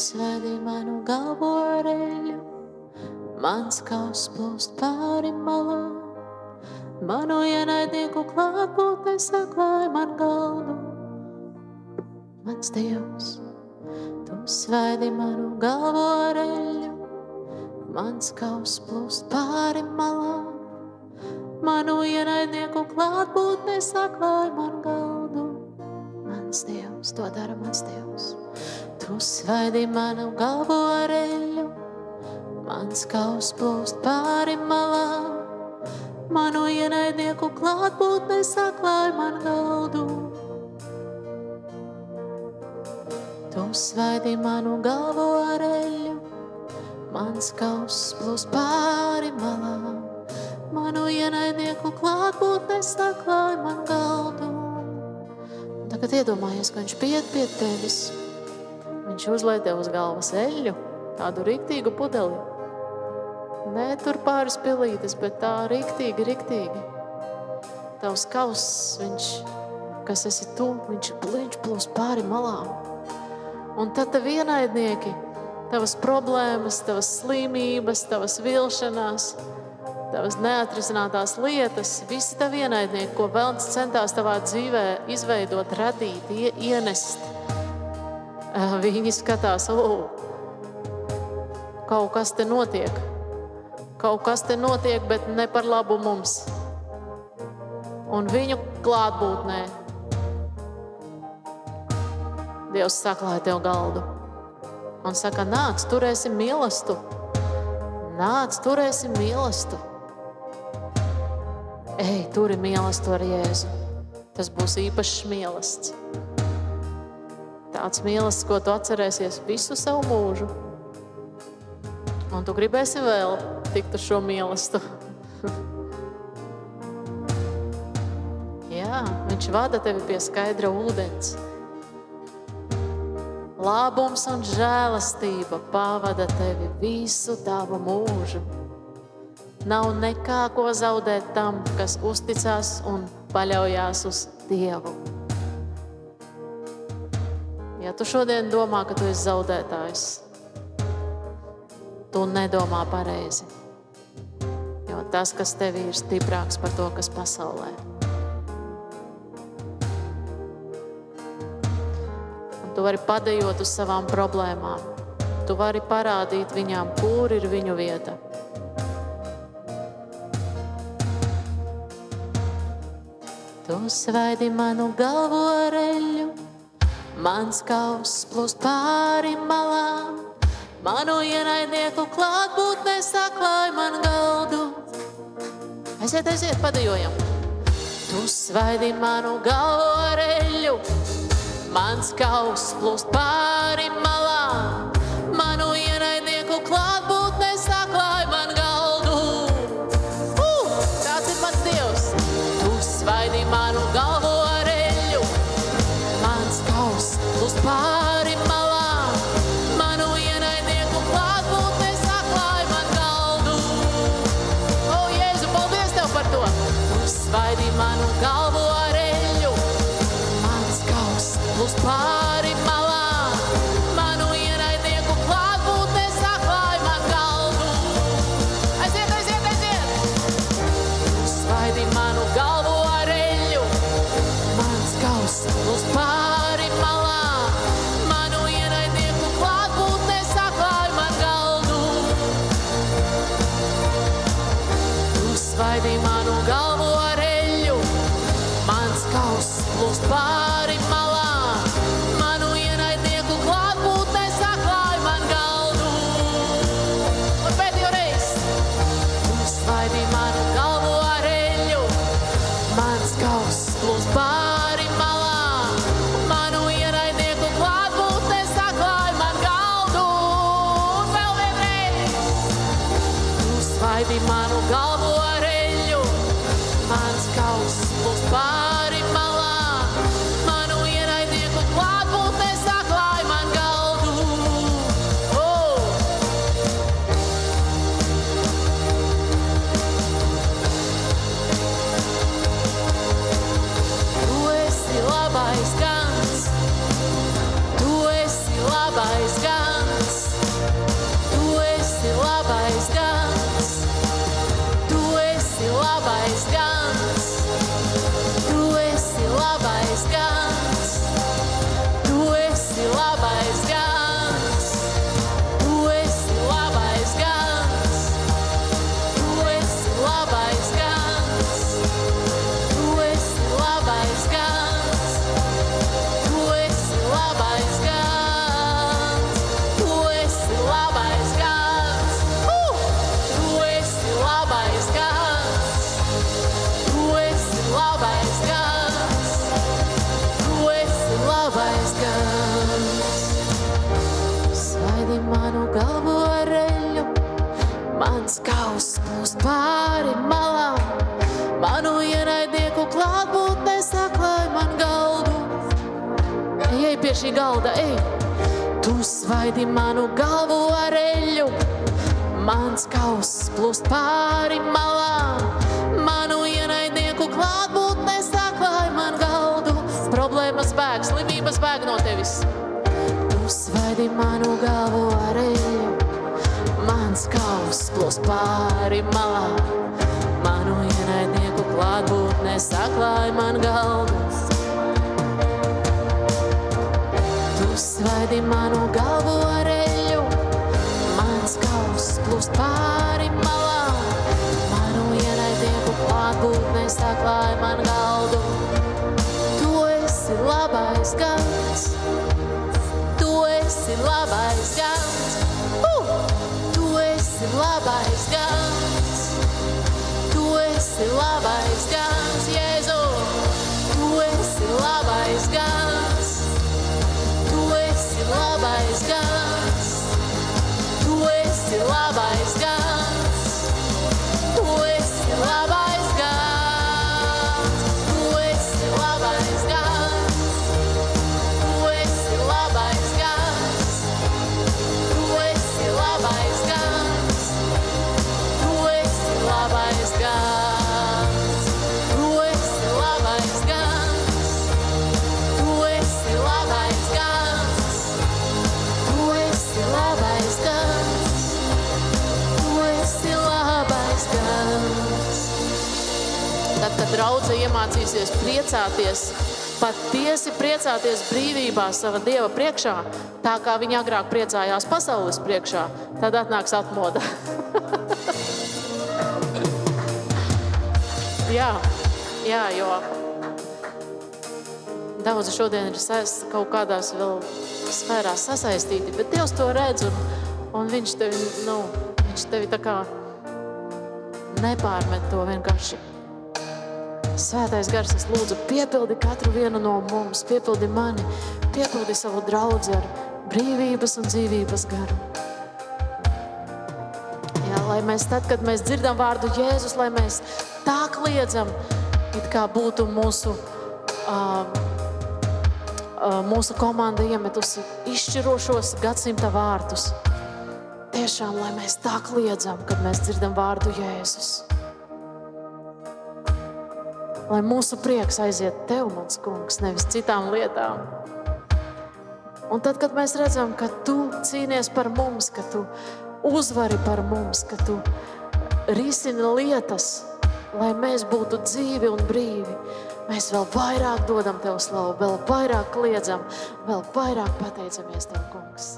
svētī manu galvu ar eļļu, mans kauss plūst pāri malām, manu ienaidnieku klātbūtne saklāj man galdu. Mans Dievs, tu svētī manu galvu ar eļļu, mans kauss plūst pāri malām, manu ienaidnieku klātbūtne saklāj man galdu. Mans Dievs, to dara mans Dievs. Tu svētī manu galvu ar eļļu, mans kauss plūst pāri malām, manu ienaidnieku klātbūtne saklāj man galdu. Tu svētī manu galvu ar eļļu, mans kauss plūst pāri malām, manu ienaidnieku klātbūtne saklāj man galdu. Tagad iedomājies, ka viņš piet pie tevis. Viņš uzliek tev uz galvas eļļu, tādu riktīgu pudeli. Nē, tur pāris pilītes, bet tā riktīgi. Tavs kauss, kas esi tu, viņš plūst pāri malām. Un tad tev ienaidnieki, tavas problēmas, tavas slimības, tavas vilšanās, tavas neatrisinātās lietas, visi tavi ienaidnieki, ko velns centās tavā dzīvē izveidot, radīt, ienest. Viņi skatās, kaut kas te notiek. Kaut kas te notiek, bet ne par labu mums. Un viņu klātbūtnē Dievs saklāja tev galdu. Un saka, nāc, turēsim mīlestību. Nāc, turēsim mīlestību. Ej, turi mīlestību ar Jēzu. Tas būs īpašs mīlestība. Tāds mīlestība, ko tu atcerēsies visu savu mūžu. Un tu gribēsi vēl tikt uz šo mīlestību. Jā, viņš vada tevi pie skaidra ūdens. Labums un žēlastība pavada tevi visu tavu mūžu. Nav nekā, ko zaudēt tam, kas uzticās un paļaujās uz Dievu. Ja tu šodien domā, ka tu esi zaudētājs, tu nedomā pareizi. Jo tas, kas tevi ir stiprāks par to, kas pasaulē. Tu vari padejot uz savām problēmām. Tu vari parādīt viņām, kur ir viņu vieta. Tu svētī manu galvu ar eļļu, mans kauss plūst pāri malām, manu ienaidnieku klātbūtne saklāj man galdu. Aiziet, padejojam. Tu svētī manu galvu ar eļļu, mans kauss plūst pāri malām, manu ienaidnieku klātbūtne saklāj man galdu. Tāds ir mans Dievs. Tu svaidī manu galvu ar eļļu, mans kauss plūst pāri malām, manu ienaidnieku klātbūtne saklāj man galdu. Jēzu, paldies Tev par to. Tu svaidī manu galvu ar eļļu, plūst pāri malām, manu ienaidnieku klātbūtne saklāj man galdu. Aiziet! Tu svaidī manu galvu ar eļļu, mans kauss plūst pāri malām, manu ienaidnieku klātbūtne saklāj man galdu. Tu svaidī manu galvu ar eļļu, mans kauss plūst pāri malām, pāri malām, manu ienaidnieku klātbūtne saklāj man galdu. Un vēl vienreiz. Tu svaidī manu galvu ar eļļu, mans kauss plūst pāri malām, manu ienaidnieku klātbūtne saklāj man galdu. Labais gans, tu esi labais gans. šī galda, ej! Tu svaidi manu galvu ar eļļu, mans kauss plūst pāri malām, manu ienaidnieku klātbūtne saklāj man galdu. Problēmas bēg, slimības bēg no tevis. Tu svaidi manu galvu ar eļļu, mans kauss plūst pāri malām, manu ienaidnieku klātbūtne saklāj man galdu. Tu svaidi manu galvu ar eļļu, mans kauss plūst pāri malām, manu ienaidnieku klātbūtne saklāj man galdu. Tu esi labais gans, tu esi labais gans, tu esi labais gans, tu esi labais gans, Jēzu, tu esi labais gans. Labais gans, tu esi labais gans, tu esi labais gans, tu esi labais gans, tu esi labais gans, tu esi labais gans, tu esi labais gans, tu esi labais gans, tu esi labais gans. Labais gans, tu esi labais gans. Tad, kad draudze iemācīsies priecāties, patiesi priecāties brīvībā sava Dieva priekšā, tā kā viņa agrāk priecājās pasaules priekšā, tad atnāks atmoda. Jā, jo daudzi šodien ir kaut kādās vēl sfērās sasaistīti, bet Dievs to redz, un viņš tevi tā kā nepārmet to vienkārši. Svētais gars, es lūdzu, piepildi katru vienu no mums, piepildi mani, piepildi savu draudzi ar brīvības un dzīvības garu. Jā, lai mēs tad, kad mēs dzirdam vārdu Jēzus, lai mēs tā kliedzam, it kā būtu mūsu komanda iemetusi izšķirošos gadsimta vārtus. Tiešām, lai mēs tā kliedzam, kad mēs dzirdam vārdu Jēzus. Lai mūsu prieks aiziet tev, mans kungs, nevis citām lietām. Un tad, kad mēs redzam, ka tu cīnies par mums, ka tu uzvari par mums, ka tu risini lietas, lai mēs būtu dzīvi un brīvi, mēs vēl vairāk dodam tev slavu, vēl vairāk kliedzam, vēl vairāk pateicamies tev, kungs.